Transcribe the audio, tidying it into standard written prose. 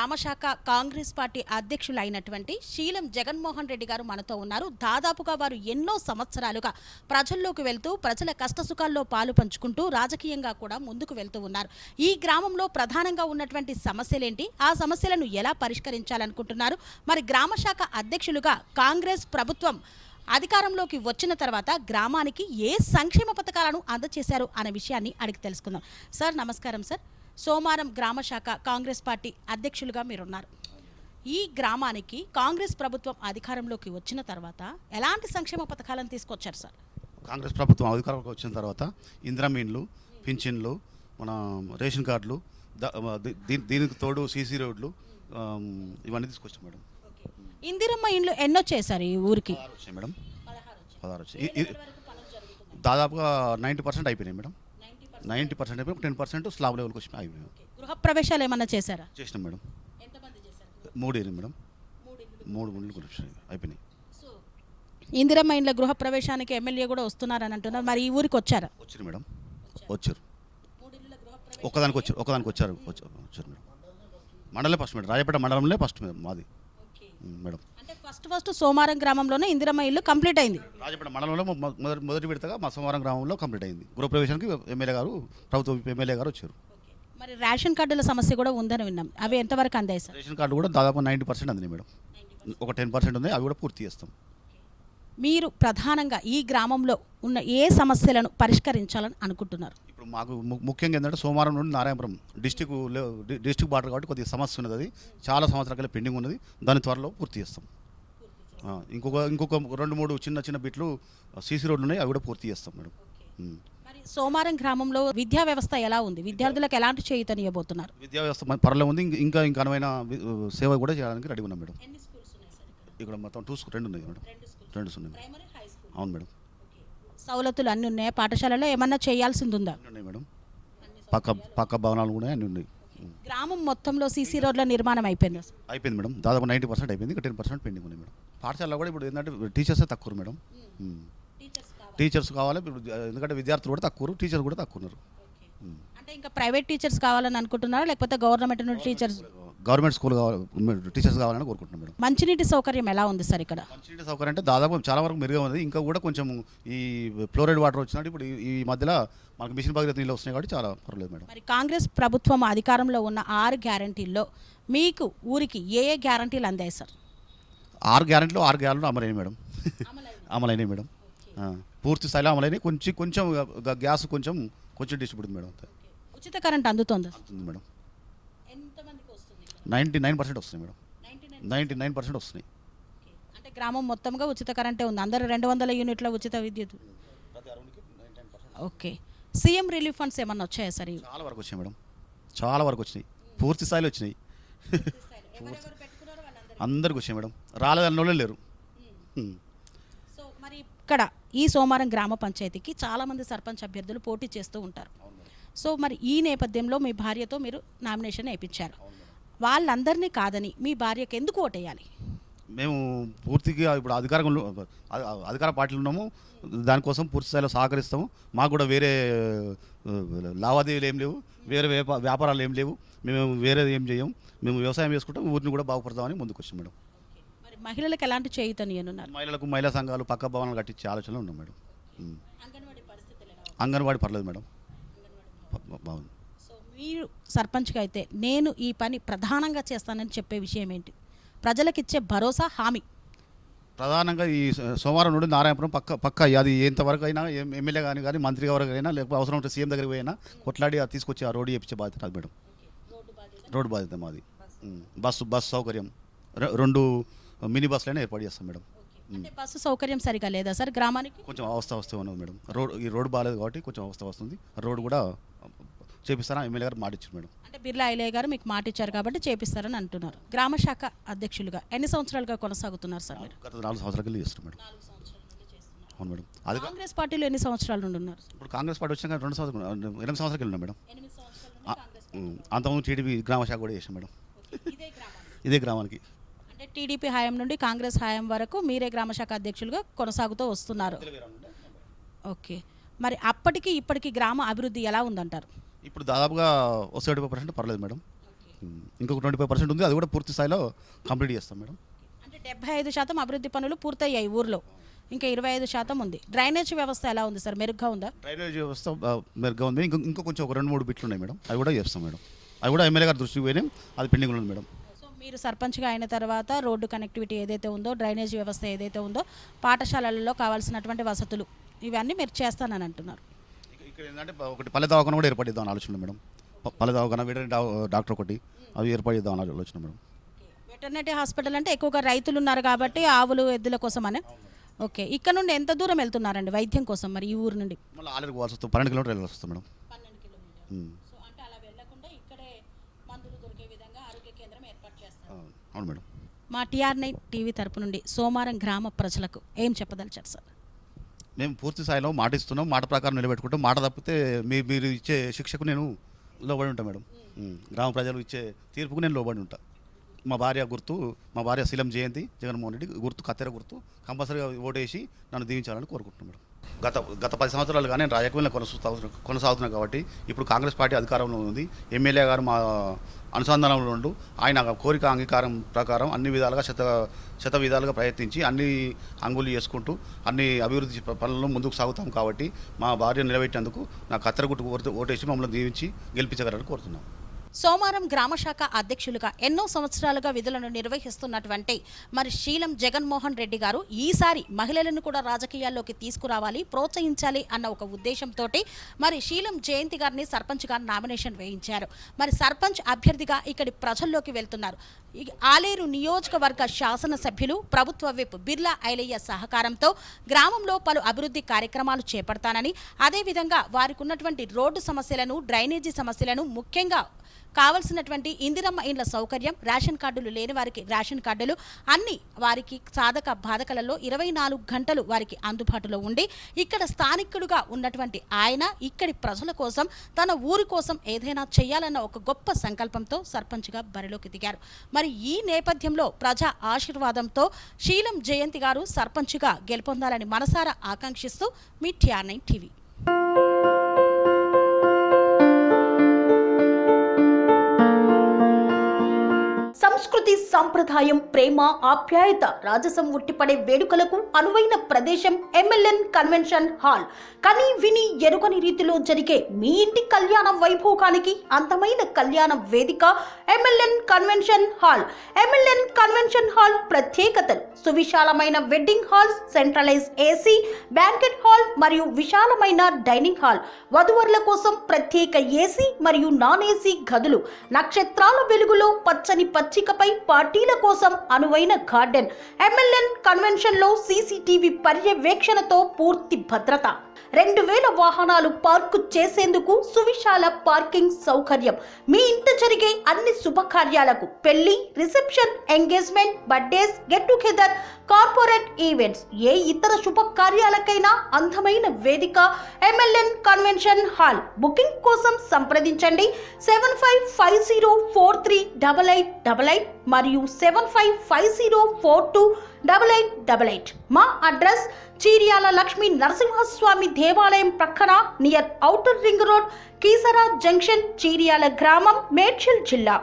గ్రామశాఖ Congress party అధ్యక్షులైనటువంటి శీలం జగన్మోహన్ రెడ్డి గారు మనతో ఉన్నారు. దాదాపుగా వారు ఎన్నో సంవత్సరాలుగా ప్రజల్లోకి వెళ్తూ ప్రజల కష్టసుఖాల్లో పాలు పంచుకుంటూ రాజకీయంగా కూడా ముందుకు వెళ్తూ ఉన్నారు. ఈ గ్రామంలో ప్రధానంగా ఉన్నటువంటి సమస్యలేంటి, ఆ సమస్యలను ఎలా పరిష్కరించాలనుకుంటున్నారు, మరి గ్రామశాఖ అధ్యక్షులుగా కాంగ్రెస్ ప్రభుత్వం అధికారంలోకి వచ్చిన తర్వాత గ్రామానికి ఏ సంక్షేమ పథకాలను అందజేశారు అనే విషయాన్ని అడిగి తెలుసుకుందాం. సార్ నమస్కారం సార్. సోమారం గ్రామశాఖ కాంగ్రెస్ పార్టీ అధ్యక్షులుగా మీరున్నారు. ఈ గ్రామానికి కాంగ్రెస్ ప్రభుత్వం అధికారంలోకి వచ్చిన తర్వాత ఎలాంటి సంక్షేమ పథకాలను తీసుకొచ్చారు సార్? కాంగ్రెస్ ప్రభుత్వం అధికారంలోకి వచ్చిన తర్వాత ఇందిరమ్మ ఇండ్లు, పింఛన్లు, మన రేషన్ కార్డులు, దీనికి తోడు సీసీ రోడ్లు, ఇవన్నీ తీసుకొచ్చాం మేడం. ఇందిరమ్మ ఇండ్లు ఎన్నో చేశారు ఈ ఊరికి? వచ్చాయి మేడం, 16 వచ్చాయి. దాదాపుగా 90% అయిపోయినాయి మేడం. 90% అయిపోయి 10% స్లాబ్ లెవెల్కి వచ్చి అయిపోయాయి. గృహప్రవేశాలు ఏమన్నా చేశారా? చేసినాం మేడం. 3 మేడం, 3 ఇండ్లు అయిపోయినాయి. ఇందిరమ్మ ఇండ్ల గృహప్రవేశానికి ఎమ్మెల్యే కూడా వస్తున్నారని అంటున్నారు. మరి ఈ ఊరికి వచ్చారా? వచ్చారు మేడం, వచ్చారు. ఒకదానికి వచ్చారు మేడం. మండలే ఫస్ట్ మేడం, రాజపేట మండలంలో ఫస్ట్ మాది మేడం. అంటే ఫస్ట్ సోమారం గ్రామంలోనే ఇందిరమ్మ ఇల్లు కంప్లీట్ అయింది. రాజపేట మండలంలో మొదటి విడతగా మా సోమారం గ్రామంలో కంప్లీట్ అయింది. గృహప్రవేశానికి ఎమ్మెల్యే గారు, ప్రభుత్వ ఎమ్మెల్యే గారు వచ్చారు. మరి రేషన్ కార్డుల సమస్య కూడా ఉందని విన్నాం, అవి ఎంతవరకు అందాయి సార్? రేషన్ కార్డు కూడా దాదాపు 90% అందినాయి మేడం. ఒక 10% ఉంది, అవి కూడా పూర్తి చేస్తాం. మీరు ప్రధానంగా ఈ గ్రామంలో ఉన్న ఏ సమస్యలను పరిష్కరించాలని అనుకుంటున్నారు? ఇప్పుడు మాకు ముఖ్యంగా ఏంటంటే సోమవారం నుండి నారాయణపురం డిస్టిక్ బార్డర్ కాబట్టి కొద్దిగా సమస్య ఉన్నది. అది చాలా సంవత్సరాల పెండింగ్ ఉన్నది, దాని త్వరలో పూర్తి చేస్తాం. ఇంకొక 2-3 చిన్న బిట్లు సీసీ రోడ్లు ఉన్నాయి, అవి కూడా పూర్తి చేస్తాం మేడం. మరి సోమారం గ్రామంలో విద్యా వ్యవస్థ ఎలా ఉంది? విద్యార్థులకు ఎలాంటి చేయూతనియబోతున్నారు? విద్యా వ్యవస్థ పర్లేదు ఉంది. ఇంకా అనువైన సేవ కూడా చేయడానికి రెడీ ఉన్నాం మేడం. ఇక్కడ మొత్తం 2 ఉన్నాయి మేడం. 2 ఉన్నాయి. అవును మేడం. సౌలతులు అన్నీ ఉన్నాయి. పాఠశాలలో ఏమన్నా చేయాల్సింది ఉందా? ఉన్నాయి మేడం. పక్క భవనాలు కూడా అన్నీ ఉన్నాయి. గ్రామం మొత్తంలో సీసీ రోడ్ల నిర్మాణం అయిపోయింది? అయిపోయింది మేడం, దాదాపు 90% అయిపోయింది. ఇంకా 10% పెండింగ్ ఉన్నాయి మేడం. పాఠశాలలో కూడా ఇప్పుడు ఏంటంటే టీచర్సే తక్కువ మేడం. టీచర్స్ కావాలి ఇప్పుడు, ఎందుకంటే విద్యార్థులు కూడా తక్కువ, టీచర్స్ కూడా తక్కువ ఉన్నారు. అంటే ఇంకా ప్రైవేట్ టీచర్స్ కావాలని అనుకుంటున్నారా, లేకపోతే గవర్నమెంట్ నుండి టీచర్స్? గవర్నమెంట్ స్కూల్ టీచర్స్ కావాలని కోరుకుంటున్నాం మేడం. మంచినీటి సౌకర్యం ఎలా ఉంది సార్ ఇక్కడ? మంచినీటి సౌకర్యం అంటే దాదాపు చాలా వరకు మెరుగ్గా ఉంది. ఇంకా కూడా కొంచెం ఈ ఫ్లోరైడ్ వాటర్ వచ్చినట్టు ఇప్పుడు ఈ మధ్యలో మనకు మిషన్ భగీరథ నీళ్ళు వస్తున్నాయి కాబట్టి చాలా పర్లేదు మేడం. మరి కాంగ్రెస్ ప్రభుత్వం అధికారంలో ఉన్న 6 గ్యారంటీల్లో మీకు ఊరికి ఏ గ్యారంటీలు అందాయి సార్? 6 గ్యారంటీలు అమలైనాయి మేడం. అమలైనాయి మేడం, పూర్తి స్థాయిలో అమలైనాయి. కొంచెం గ్యాస్ కొంచెం డిస్ట్రిబ్యూట్ మేడం. ఉచిత కరెంట్ అందుతుంది మేడం. 99% వస్తున్నాయి మేడం. 99% వస్తున్నాయి. అంటే గ్రామం మొత్తంగా ఉచిత కరెంటే ఉంది. అందరూ 200 యూనిట్ల ఉచిత విద్యుత్. ఓకే. సీఎం రిలీఫ్ ఫండ్స్ ఏమన్నా వచ్చాయా సార్? చాలా వరకు వచ్చాయి మేడం, చాలా వరకు వచ్చినాయి. పూర్తి స్థాయిలో వచ్చినాయి. అందరికి వచ్చాయి మేడం, రాలేదన్నోళ్ళే లేరు. సో మరి ఇక్కడ ఈ సోమారం గ్రామ పంచాయతీకి చాలామంది సర్పంచ్ అభ్యర్థులు పోటీ చేస్తూ ఉంటారు. సో మరి ఈ నేపథ్యంలో మీ భార్యతో మీరు నామినేషన్ వేయించారు. వాళ్ళందరినీ కాదని మీ భార్యకు ఎందుకు ఓటేయాలి? మేము పూర్తిగా ఇప్పుడు అధికార పార్టీలు ఉన్నాము, దానికోసం పూర్తి స్థాయిలో సహకరిస్తాము. మాకు కూడా వేరే లావాదేవీలు ఏం లేవు, వేరే వ్యాపారాలు ఏం లేవు, మేము వేరే ఏం చేయం. మేము వ్యవసాయం చేసుకుంటాం, ఊరిని కూడా బాగుపడతామని ముందుకు వచ్చాం మేడం. మరి మహిళలకు ఎలాంటి చేయుతనియనున్నారు? మహిళలకు మహిళా సంఘాలు, పక్క భవనాలు కట్టించే ఆలోచనలు ఉన్నాం మేడం. అంగన్వాడీ పర్లేదు మేడం, బాగుంది. సో మీరు సర్పంచ్గా అయితే నేను ఈ పని ప్రధానంగా చేస్తానని చెప్పే విషయం ఏంటి? ప్రజలకు ఇచ్చే భరోసా, హామీ? ప్రధానంగా ఈ సోమవారం నుండి నారాయణపురం పక్క అది ఎంతవరకు అయినా ఎమ్మెల్యే కానీ మంత్రి గారికి అయినా, లేకపోతే అవసరం ఉంటే సీఎం దగ్గరికి పోయినా కొట్లాడి అది తీసుకొచ్చి ఆ రోడ్డు చేయించే బాధ్యత అది మేడం. రోడ్డు బాధ్యత మాది. బస్సు సౌకర్యం 2 మినీ బస్సులైనా ఏర్పాటు చేస్తాం మేడం. అంటే బస్సు సౌకర్యం సరిగా లేదా సార్ గ్రామానికి? కొంచెం అవస్థ ఉన్నది మేడం. ఈ రోడ్డు బాగాలేదు కాబట్టి కొంచెం అవస్థ వస్తుంది. రోడ్డు కూడా చేపిస్తారా ఎమ్మెల్యే గారు మాట ఇచ్చారు మేడం. అంటే బిర్లా ఐలయ్య గారు మీకు మాట ఇచ్చారు కాబట్టి చేపిస్తారని అంటున్నారు. గ్రామశాఖ అధ్యక్షులుగా ఎన్ని సంవత్సరాలుగా కొనసాగుతున్నారు సార్ మీరు? గత 4 సంవత్సరాలు చేస్తారు మేడం. అవును మేడం. అది కాంగ్రెస్ పార్టీలో ఎన్ని సంవత్సరాల నుండి ఉన్నారు? ఇప్పుడు కాంగ్రెస్ పార్టీ వచ్చాక 8 సంవత్సరాలు ఉన్నాం మేడం. అంతకుముందు టీడీపీ గ్రామశాఖ కూడా చేసాం మేడం, ఇదే గ్రామానికి. అంటే టీడీపీ హయాం నుండి కాంగ్రెస్ హయాం వరకు మీరే గ్రామశాఖ అధ్యక్షులుగా కొనసాగుతూ వస్తున్నారు. ఓకే. మరి అప్పటికి ఇప్పటికి గ్రామ అభివృద్ధి ఎలా ఉందంటారు? ఇప్పుడు దాదాపుగా 75% పర్లేదు మేడం. ఇంకొక 25% ఉంది, అది కూడా పూర్తి స్థాయిలో కంప్లీట్ చేస్తాం మేడం. అంటే 75% అభివృద్ధి పనులు పూర్తయ్యాయి ఊర్లో, ఇంకా 25% ఉంది. డ్రైనేజ్ వ్యవస్థ ఎలా ఉంది సార్, మెరుగ్గా ఉందా? డ్రైనేజ్ వ్యవస్థ మెరుగ్గా ఉంది. ఇంకా కొంచెం ఒక 2-3 బిట్లు ఉన్నాయి మేడం, అవి కూడా చేస్తాం మేడం. అవి కూడా ఎమ్మెల్యే గారి దృష్టికి పోయినాయి, అది పెండింగ్ ఉంది మేడం. సో మీరు సర్పంచ్గా అయిన తర్వాత రోడ్డు కనెక్టివిటీ ఏదైతే ఉందో, డ్రైనేజ్ వ్యవస్థ ఏదైతే ఉందో, పాఠశాలలలో కావాల్సినటువంటి వసతులు ఇవన్నీ మీరు చేస్తానని అంటున్నారు. ఇక్కడ ఏంటంటే ఒకటి పల్లె దవాఖాన కూడా ఏర్పాటు చేద్దామని ఆలోచన మేడం. పల్లె దవాఖాన, వెటర్నరీ డాక్టర్ ఒకటి, అవి ఏర్పాటు చేద్దామని ఆలోచన మేడం. వెటర్నరీ హాస్పిటల్ అంటే ఎక్కువగా రైతులు ఉన్నారు కాబట్టి ఆవులు ఎద్దుల కోసమనే. ఓకే, ఇక్కడ నుండి ఎంత దూరం వెళ్తున్నారండి వైద్యం కోసం మరి ఈ ఊరు నుండి? మళ్ళీ ఆలరికి పోవాల్సి వస్తుంది, 12 కిలోమీటర్లు వెళ్ళాల్సి వస్తుంది మేడం. 12 కిలోమీటర్లు. సో అంటే అలా వెళ్ళకుండా ఇక్కడే మందులు దొరికే విధంగా ఆరోగ్య కేంద్రం ఏర్పాటు చేస్తారు. అవును మేడం. మా TR9 టీవీ తరపు నుండి సోమారం గ్రామ ప్రజలకు ఏం చెప్పదలిచారు సార్? మేము పూర్తి స్థాయిలో మాట ఇస్తున్నాం, మాట ప్రకారం నిలబెట్టుకుంటాం. మాట తప్పితే మీరు ఇచ్చే శిక్షకు నేను లోబడి ఉంటాను మేడం. గ్రామ ప్రజలు ఇచ్చే తీర్పుకు నేను లోబడి ఉంటాను. మా భార్య శీలం జయంతి జగన్మోహన్ రెడ్డి గుర్తు, కత్తెర గుర్తు, కంపల్సరీగా ఓటేసి నన్ను దీవించాలని కోరుకుంటున్నాను మేడం. గత 10 సంవత్సరాలుగా నేను రాజకీయంలో కొనసాగుతున్నాను కాబట్టి ఇప్పుడు కాంగ్రెస్ పార్టీ అధికారంలో ఉంది. ఎమ్మెల్యే గారు మా అనుసంధానంలో ఉండు, ఆయన కోరిక అంగీకారం ప్రకారం అన్ని విధాలుగా శత విధాలుగా ప్రయత్నించి అన్ని అంగులు చేసుకుంటూ అన్ని అభివృద్ధి పనులను ముందుకు సాగుతాం కాబట్టి మా భార్య నిలబెట్టేందుకు నా కత్తెర గుర్తుకు ఓటేసి మమ్మల్ని దీవించి గెలిపించగలని కోరుతున్నాం. సోమారం గ్రామశాఖ అధ్యక్షులుగా ఎన్నో సంవత్సరాలుగా విధులను నిర్వహిస్తున్నటువంటి మరి శీలం జగన్మోహన్ రెడ్డి గారు ఈసారి మహిళలను కూడా రాజకీయాల్లోకి తీసుకురావాలి, ప్రోత్సహించాలి అన్న ఒక ఉద్దేశంతో మరి శీలం జయంతి గారిని సర్పంచ్గా నామినేషన్ వేయించారు. మరి సర్పంచ్ అభ్యర్థిగా ఇక్కడి ప్రజల్లోకి వెళ్తున్నారు. ఆలేరు నియోజకవర్గ శాసనసభ్యులు ప్రభుత్వ విప్ బిర్లా ఐలయ్య సహకారంతో గ్రామంలో పలు అభివృద్ధి కార్యక్రమాలు చేపడతానని, అదేవిధంగా వారికి ఉన్నటువంటి రోడ్డు సమస్యలను, డ్రైనేజీ సమస్యలను, ముఖ్యంగా కావలసినటువంటి ఇందిరమ్మ ఇండ్ల సౌకర్యం, రేషన్ కార్డులు లేని వారికి రేషన్ కార్డులు అన్ని వారికి సాధక బాధకలలో 24 గంటలు వారికి అందుబాటులో ఉండి ఇక్కడ స్థానికుడుగా ఉన్నటువంటి ఆయన ఇక్కడి ప్రజల కోసం, తన ఊరి కోసం ఏదైనా చేయాలన్న ఒక గొప్ప సంకల్పంతో సర్పంచ్గా బరిలోకి దిగారు. మరి ఈ నేపథ్యంలో ప్రజా ఆశీర్వాదంతో శీలం జయంతి గారు సర్పంచ్గా గెలుపొందాలని మనసారా ఆకాంక్షిస్తూ మీ TR9 టీవీ. సంస్కృతి, సంప్రదాయం, ప్రేమ, ఆప్యాయత, రాజసం ఉట్టిపడే వేడుకలకు అనువైన ప్రదేశం MLN కన్వెన్షన్ హాల్. కని విని ఎరుగని రీతిలో జరిగే మీ ఇంటి కళ్యాణ వైభోగానికి అందమైన కళ్యాణ వేదిక MLN convention hall. MLN convention hall ప్రత్యేకతలు: సువిశాలమైన wedding halls, centralize AC banquet hall మరియు విశాలమైన డైనింగ్ హాల్, వధువరుల కోసం ప్రత్యేక AC మరియు నాన్ AC గదులు, నక్షత్రాల వెలుగులో పచ్చని పచ్చికపై పార్టీల కోసం అనువైన గార్డెన్. MLN కన్వెన్షన్ లో CCTV పర్యవేక్షణతో పూర్తి భద్రత, 2000 వాహనాలు పార్కు చేసేందుకు సువిశాల పార్కింగ్ సౌకర్యం. మీ ఇంట జరిగే అన్ని శుభకార్యాలకు, పెళ్లి, reception, engagement, birthdays, get together, corporate events, ఏ ఇతర శుభకార్యాలకైనా అందమైన వేదిక MLN కన్వెన్షన్ హాల్. బుకింగ్ కోసం సంప్రదించండి 7550438888 మరియు 7550428888. మా అడ్రస్ చీర్యాల లక్ష్మీ నరసింహస్వామి దేవాలయం ప్రక్కన, near outer ring road, Keesara junction, Cheeryal గ్రామం, మేడ్చల్ జిల్లా.